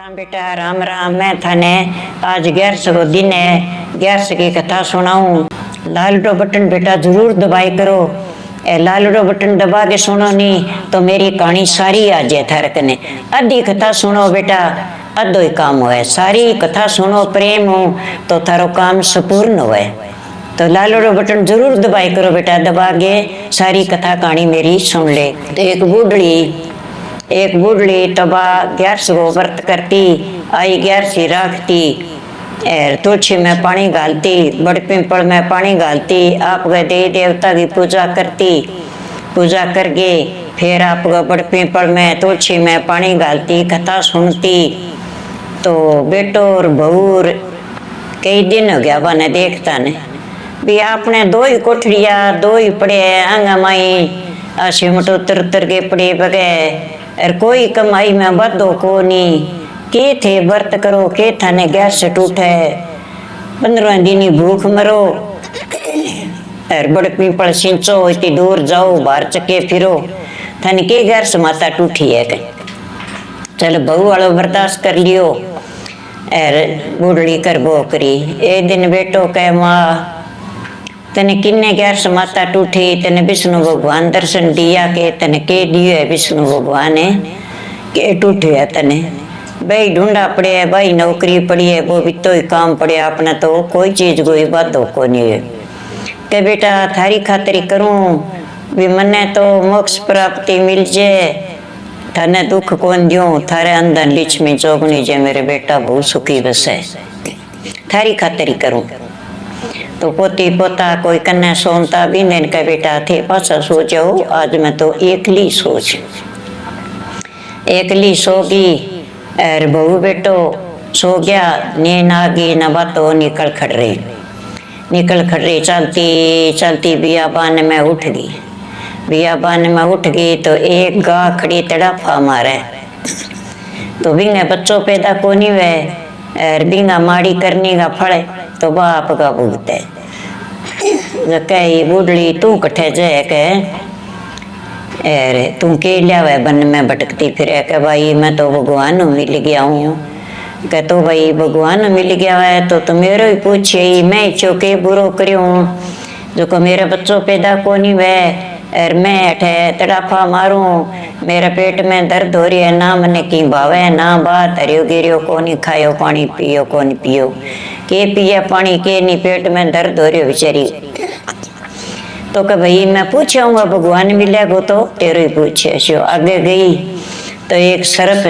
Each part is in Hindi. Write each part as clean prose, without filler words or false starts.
राम बेटा राम राम। मैं थाने आज 11 को दिन है, 11 की कथा सुनाऊं। लालडो बटन बेटा जरूर दबाई करो। लालडो बटन दबा के सुनो नहीं तो मेरी कहानी सारी आ जाए थारे कने। आधी कथा सुनो बेटा, अद्धो ही काम होए। सारी कथा सुनो प्रेम हो तो थारो काम संपूर्ण होए। तो लालडो बटन जरूर दबाई करो बेटा, दबा के सारी कथा कहानी मेरी सुन ले। तो एक बूढ़ी तबा 11 को व्रत करती आई, 11 राखती, तुलसी में पानी घालती, बड़ पिंपल में पानी घालती, आप गए देवी देवता की पूजा करती, पूजा करके फिर आप बड़ पिंपल में तुलसी में पानी घालती, कथा सुनती। तो बेटो और बहू कई दिन हो गया बने देखता ने भी आपने दो ही कोठड़िया दो ही पड़े आंगा माई सिमट उतर के पड़े बगे और कोई कमाई में बदो को नहीं के थे व्रत करो के थाने गैस से टूटे 15 दिन भूख मरो और बड़ पीपल सिंचो इतनी दूर जाओ बाहर चके फिरो थाने के गैस माता टूटी है कहीं। चल बहू वालों बर्दाश्त कर लियो और बुढ़ड़ी कर बो करी। एक दिन बेटो कह माँ तने किन्ने 11 माता टूटी, तने विष्णु भगवान दर्शन दिया के तने के दियो है विष्णु भगवान है के टूटे है तने भाई ढूंढा पड़े है, भाई नौकरी पड़ी है, वो भी तो ही काम पड़े अपना तो कोई चीज कोई बात हो को नहीं है। के बेटा थारी खातरी करूं भी मने तो मोक्ष प्राप्ति मिल जाए, थाने दुख कौन दियो, थारे अंदर लक्ष्मी चौगनी जे मेरे बेटा बहुत सुखी बसे, थारी खातरी करूं। तो पोती पोता कोई कन्या सोनता भी नहीं का बेटा थे पासा सो जाओ, आज मैं तो एकली सोगी और बहू बेटो सो गया, नींद आ गई न बातो निकल खड़ रही चलती चलती बियाबान में उठ गई तो एक गाय खड़ी तड़ाफा मारे तो बिंगा बच्चों पैदा को नहीं वे और बिंगा माड़ी करने का फल तो बाप का भुगते कही बूढ़ी तू कट्ठे जाए के तू के लिया हुआ बन में भटकती फिर के भाई मैं तो भगवान मिल गया हूँ। कह तो भाई भगवान मिल गया है तो मेरे ही पूछे मैं चौके बुरो करूँ जो को मेरे बच्चों पैदा को नहीं वे और मैं अठे तड़ाफा मारूं, मेरे पेट में दर्द हो रही है, ना मने की भावे ना बात हरियो गिरियो को नहीं खायो पानी पियो को नहीं पियो के पिया पानी के नहीं पेट में दर्द हो रही बेचारी। तो कह भाई मैं पूछूंगा भगवान मिलेगो तो तेरे ही पूछे सो। आगे गई तो एक सर्प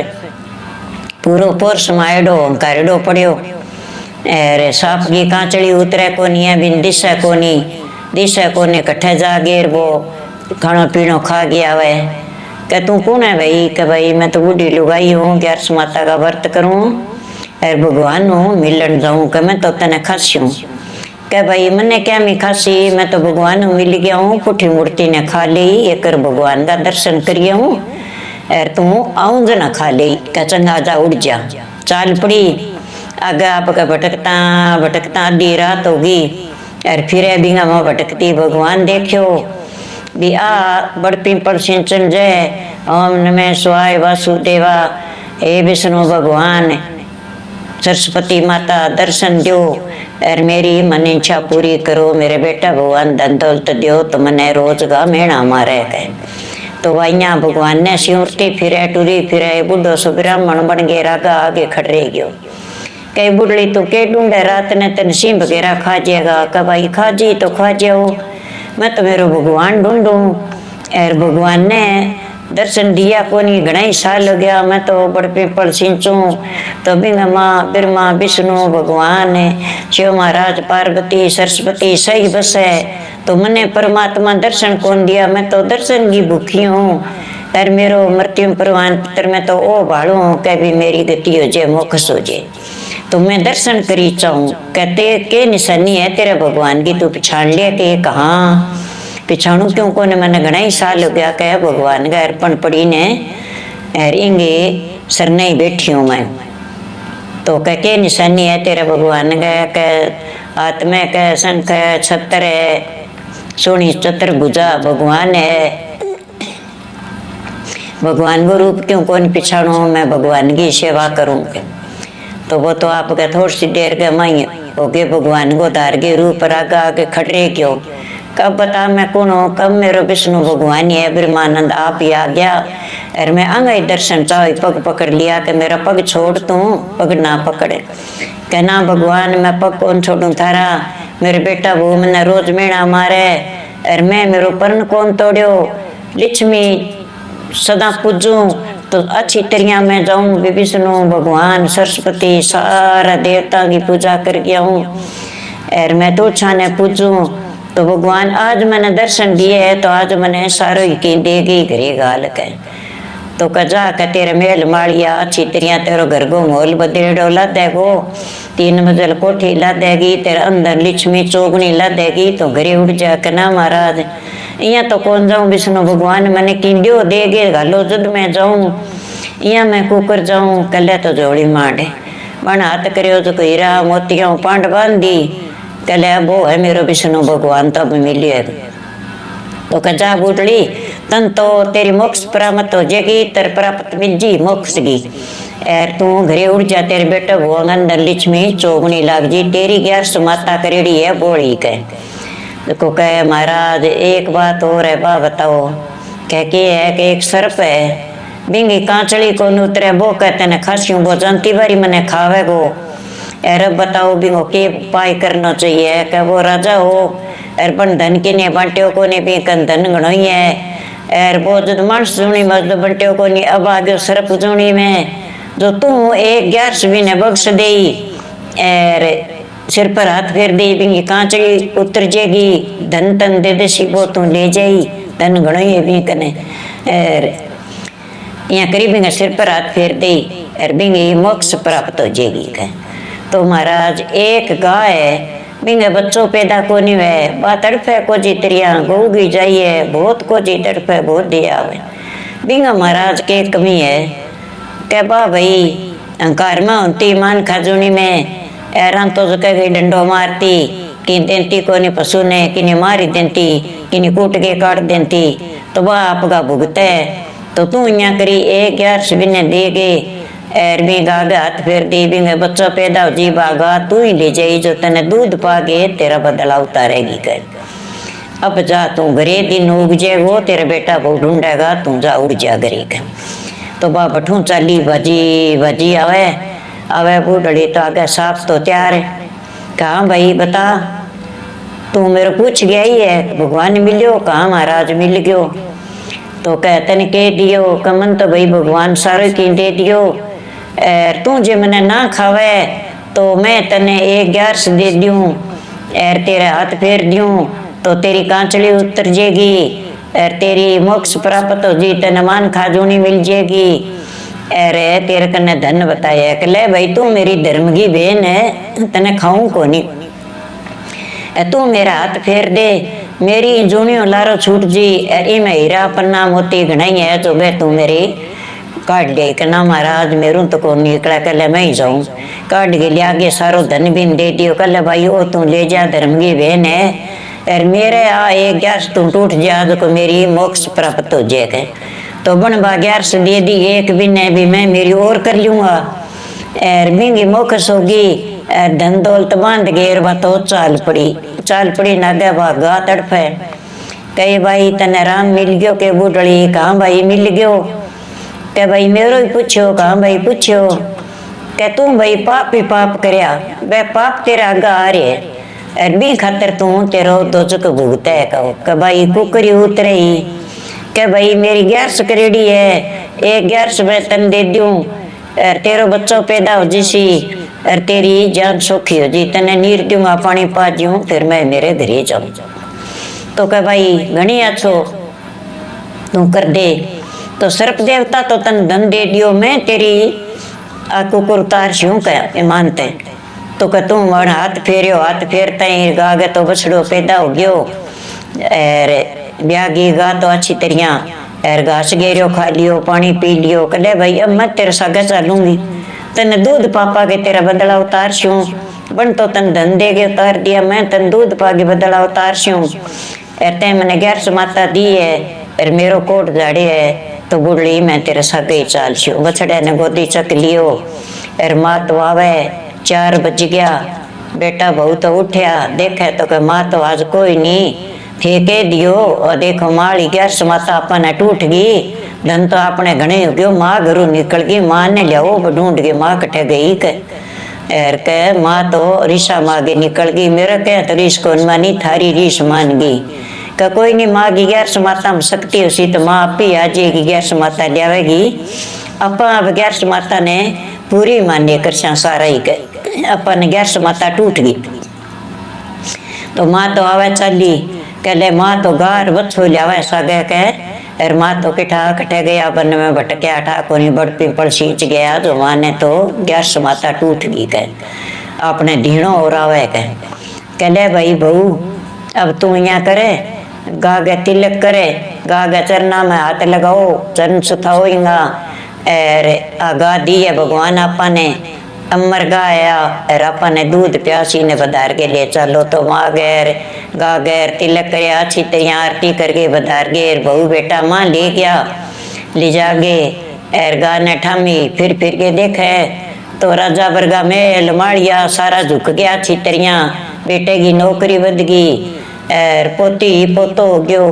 पूरो पोर्स मायडो कारिडो पड़ियो और सांप की कांचड़ी उतरे को नहीं है बिन दिशा को नहीं कट्ठे जा गेर वो खानो पीनो खा गया वे। कह तू कौन है भाई? कह भाई मैं तो बूढ़ी लुगाई हूँ, 11 माता का व्रत करूँ और भगवान हूँ मिलन जाऊँ। कह मैं तो तने खासी हूँ। कह भाई मन्ने क्या मैं खासी, मैं तो भगवान हूँ मिल गया हूँ, पुठी मूर्ति ने खा ली एक भगवान का दर्शन करिए हूँ और तू आऊंग ना खा ली। कह चंगा जा उड़ जा। चाल पड़ी आगे आपका भटकता आधी रात होगी और फिर बिंगा में भटकती भगवान देखो भी आ बड़ पिंपल सिंचन जय ओम नमः शिवाय वासुदेवा हे विष्णु भगवान सरस्वती माता दर्शन दो और मेरी मन इच्छा पूरी करो, मेरे बेटा भगवान धन दौलत दो तो मने रोज का मेणा मारे गए। तो वैया भगवान ने सिंरती फिरे टूरी फिरे बुढ़ो सो ब्राह्मण बन गए रागा आगे खड़े गयो। कई बुढ़ली तो के ढूंढे रात ने तेन सिंह वगैरह खा जाएगा। कह भाई खा जी तो खा जाओ, मैं तो मेरे भगवान ढूंढूं और भगवान ने दर्शन दिया को नहीं घना ही साल हो गया। मैं तो बड़ पीपल सिंचूं तो बिंगा माँ बिरमा विष्णु भगवान शिव महाराज पार्वती सरस्वती सही बसे तो मने परमात्मा दर्शन कौन दिया। मैं तो दर्शन की भूखी हूँ और मेरो मृत्यु प्रमाण पत्र में तो ओ भाड़ू कह भी मेरी गति हो जाए मोक्ष हो जाए तो मैं दर्शन करी चाहूँ। कहते के निशानी है तेरे भगवान की, तू पछाण लिया कि कहाँ पिछाणु क्यों को ने मैंने घना ही साल हो गया। कह भगवान का अर्पण पड़ी ने और इंगे सरने ही बैठी हूँ मैं। तो कह के निशानी है तेरे भगवान का? कह आत्मा कह शंख है छत्र है सोनी चतुर्भुजा भगवान है भगवान को रूप क्यों कौन पिछाड़ू, मैं भगवान की सेवा करूँ के। तो वो तो आपके थोड़ी सी देर के माई ओके भगवान को धार के रूप रागा आके खटरे क्यों, कब बता मैं कौन हूँ, कब मेरो विष्णु भगवान है ब्रह्मानंद आप ही आ गया। और मैं अंगई दर्शन चाहे पग पकड़ लिया कि मेरा पग छोड़ तू, पग ना पकड़े। कहना भगवान मैं पग कौन छोड़ू थारा, मेरे बेटा वो मैंने रोज मेणा मारे और मैं मेरो पर्ण कौन तोड़ो। लक्ष्मी सदा पूजू तो अच्छी तरिया में जाऊं, विष्णु भगवान सरस्वती सारा देवता की पूजा करके आऊं। और मैं तो छाने पूजू तो भगवान आज मैंने दर्शन दिए है तो आज मैंने सारो ही की देगी घरी गाल के। तो कजा के तेरे मेल माड़िया अच्छी तरिया तेरो घर को मोल बदेड़ो ला देगो, 3 मंजिल कोठी ला देगी, तेरे अंदर लक्ष्मी चौगनी ला देगी तो घरे उठ जा कना महाराज। इया तो कौन जाऊं विष्णु भगवान मैंने किंडियो देगे घालो जद मैं जाऊं, इया मैं कुकर जाऊं कले तो जोड़ी मांडे मन हाथ करियो तो हीरा मोतिया पांड बांधी कले वो है मेरो विष्णु भगवान तब मिलिए। तो कजा बूटली तन तो तेरी मोक्ष प्राप्त हो जाएगी, तर प्राप्त मिल जी मोक्ष की। और तू घरे उड़ जा तेरे बेटा वो अंदर लक्ष्मी चौगनी लाग जी, तेरी 11 माता करेड़ी है बोली के। देखो कहे महाराज एक बात और है बा बताओ, कह के है कि एक सर्प है बिंगी कांचड़ी को उतरे वो कहते ने खासियों वो जानती बारी मैंने खावे गो। अरे बताओ बिंगो के उपाय करना चाहिए, क्या वो राजा हो और बन धन के ने बांटियों को ने भी कन धन गणो ही है। और वो जो मानस जुनी मजद बंटियों को नहीं अब आगे सर्प जुनी में जो तू 11 भी ने बख्श दे और सिर पर हाथ फेर दे बिंगी कांचड़ी उतर जाएगी, धन तन दे दे शिवो तू ले जाई धन गणो ही भी कने। और यहाँ करीब सिर पर हाथ फेर दे और बिंगी मोक्ष प्राप्त हो जाएगी कह। तो महाराज एक गाय बिंगे बच्चों पैदा को नहीं है बा तड़फे को जी तरिया गोगी जाइए बहुत को जी तड़फे बहुत दिया हुए बिंगा महाराज के कमी है के बा भाई अहंकार में होती मान खाजुनी में ऐरान तो कह डंडो मारती कि देती को नहीं पशु ने कि मारी देती कि कूट के काट देती तो वह आपका भुगत है। तो तू यहाँ करी 11 बिने दे गए और भी गागे हाथ फेर दी बिंगे बच्चा पैदा हो जी बागा तू ही ले जाई जो तने दूध पागे तेरा बदला उतारेगी कर। अब जा तू घरे दिन उग जाएगो तेरा बेटा वो ढूंढेगा तू जा उड़ जा घरे का। तो बा बठू चाली भाजी भाजी आवे आवे बूढ़ी तो आगे साफ तो तैयार है। कहा भाई बता तू मेरे पूछ गया ही है भगवान मिलियो, कहा महाराज मिल गयो। तो कहते ने कह दियो कमन तो भाई भगवान सारे की दे दियो तू जे मैंने ना खावे तो मैं तने 11 दे दूं और तेरे हाथ फेर दूं तो तेरी कांचड़ी उतर जाएगी और तेरी मोक्ष प्राप्त हो जी तने मान खाजूनी मिल जाएगी। अरे तेरे कने धन बताया कि ले भाई तू मेरी धर्म की बहन है तने खाऊं को नहीं, तू मेरा हाथ फेर दे मेरी जूनियों लारो छूट जी और इमें हीरा पन्ना मोती घनाई है जो वे तू मेरी काट ले कि ना महाराज मेरू तो को निकला कल मैं ही जाऊं काट के ले आगे सारो धन भी दे दियो कल भाई वो तू ले जा धर्म की बहन है और मेरे आ 11 तू टूट जा तो मेरी मोक्ष प्राप्त हो जाएगा। तो बन बा 11 दे दी एक बिने भी मैं मेरी और कर लूंगा और बिंगी मोक्ष होगी धन दौलत बांध गेर बा तो चाल पड़ी नागे भागा तड़फे कहे भाई तने राम मिल गयो के बूढ़ी, कहा भाई मिल गयो के भाई मेरो ही पूछो, कहा भाई पूछो के तू भाई पाप ही पाप करया वे पाप तेरा आगा आ रहे और भी खातर तू तेरो दोजक भुगते कहो के भाई कुकरी उतरे ही के भाई मेरी 11 करेड़ी है 11 मैं तन दे दूं और तेरो बच्चों पैदा हो जिसी और तेरी जान सौखी हो जी तने नीर दूंगा पानी पा दूं फिर मैं मेरे घरे जाऊं। तो कह भाई घनी अच्छो तू कर दे। तो सर्प देवता तो तन धन दे दियो मैं तेरी कुकुर उतार शू कह मानते। तो कह तू वन हाथ फेरियो हाथ फेरता ही गागे तो बछड़ो पैदा हो गयो और ब्यागी गा तो अच्छी तरिया और घास गेरियो खा लियो पानी पी लियो कले भाई अब मैं तेरे सागे चलूंगी तने दूध पापा के तेरा बदला उतार शू बन तो तन धन दे के उतार दिया मैं तन दूध पा के बदला उतार शू और ते मैंने 11 माता दी है और मेरो कोट झाड़े है तो बुढ़ी मैं तेरे सगे चाल छियो। बछड़े ने गोदी चक लियो और माँ तो आवे 4 बज गया। बेटा बहू तो उठया देखे तो के माँ तो आज कोई नहीं थे कह दियो और देखो माली गैस माता अपने टूट गई। धन तो अपने घने हो गयो माँ घरू निकल गई। माँ ने लियाओ ढूंढ गई माँ कटे गई के एर के माँ तो रीसा मांगे निकल गई। मेरा क्या तो रीस कौन मानी थारी रीस मान गई। का कोई नहीं माँ की गैस माता में शक्ति उसी तो माँ आप ही आ जाएगी गैस माता लियावेगी। अपन गैस माता ने पूरी मान्य कर सारा ही के अपन गैस माता टूट गई। तो माँ तो आवे चली कहले माँ तो गार बच्चो लियावे सगे के और माँ तो किठा कटे गया बन में भटक्या ठा कोनी बड़ पिंपल सींच गया। जो माँ ने तो गैस माता टूट गई के अपने धीणो और आवे के कहले भाई बहू अब तू यहाँ करे गागे तिलक करे गागे चरना में हाथ लगाओ चरण सुथाओगा और आगा दिए भगवान आपा ने अमर गाया और आपा ने दूध प्यासी ने बधार के ले चलो। तो माँ गैर गा गैर तिलक करे अच्छी तरह आरती करके बधार गेर बहू बेटा माँ ले गया ले जागे और गाने ठामी फिर के देखे तो राजा वर्गा में माड़िया सारा झुक गया अच्छी तरह। बेटे की नौकरी बद गई और पोती पोतो हो गयो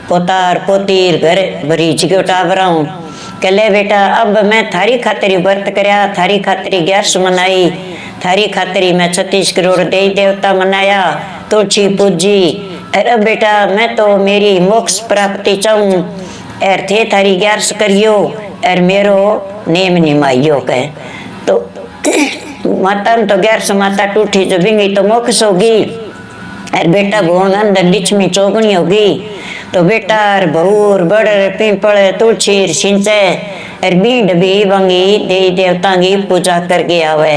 पोतार पोतीर घर भरीच गयो टाबराऊ। कहले बेटा अब मैं थारी खातरी व्रत करया थारी खातरी ग्यारस मनाई थारी खातरी मैं 36 करोड़ देवी देवता मनाया तुलसी पूजी। अरे बेटा मैं तो मेरी मोक्ष प्राप्ति चाहूँ और थे थारी ग्यारस करियो और मेरो नेम निमाइयो कह। तो माता तो ग्यारस माता टूटी जो बिंगी तो मोक्ष होगी और बेटा भगवान अंदर लिच्छमी चौगनी होगी। तो बेटा बहूर बड़ पिंपल तुलसी सिंचे और बीड भी बंगी देवी देवता की पूजा करके आवे।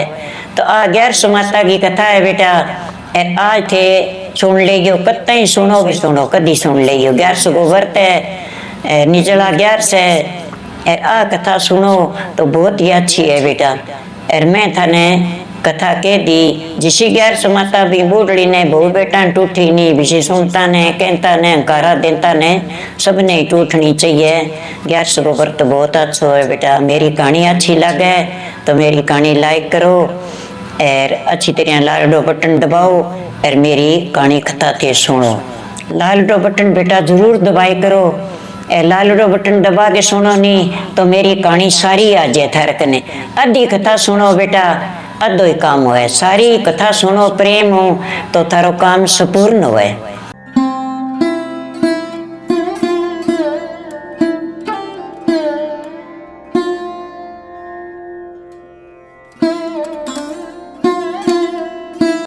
तो आ ग्यारस माता की कथा है बेटा और आज थे सुन लेगियो कत्ते सुनो भी सुनो कदी सुन लेगियो। ग्यारस को व्रत है निचला ग्यारस है और आ कथा सुनो तो बहुत ही अच्छी है बेटा। और मैं थाने कथा कह दी जिसी ग्यारस माता भी बूढ़ी ने बहु बेटा टूटी नहीं बिसी सुनता ने कहता ने अंकारा देता ने सबने टूटनी चाहिए। ग्यारस को व्रत बहुत अच्छा है बेटा। मेरी कहानी अच्छी लगे तो मेरी कहानी लाइक करो और अच्छी तरह लाल बटन दबाओ और मेरी कहानी कथा के सुनो। लाल बटन बेटा जरूर दबाई करो लाल बटन दबा के सुनो नहीं तो मेरी कहानी सारी आ जाए थारे कने। आधी कथा सुनो बेटा अद्धो ही काम होए सारी कथा सुनो प्रेम हो तो थारो काम संपूर्ण होए।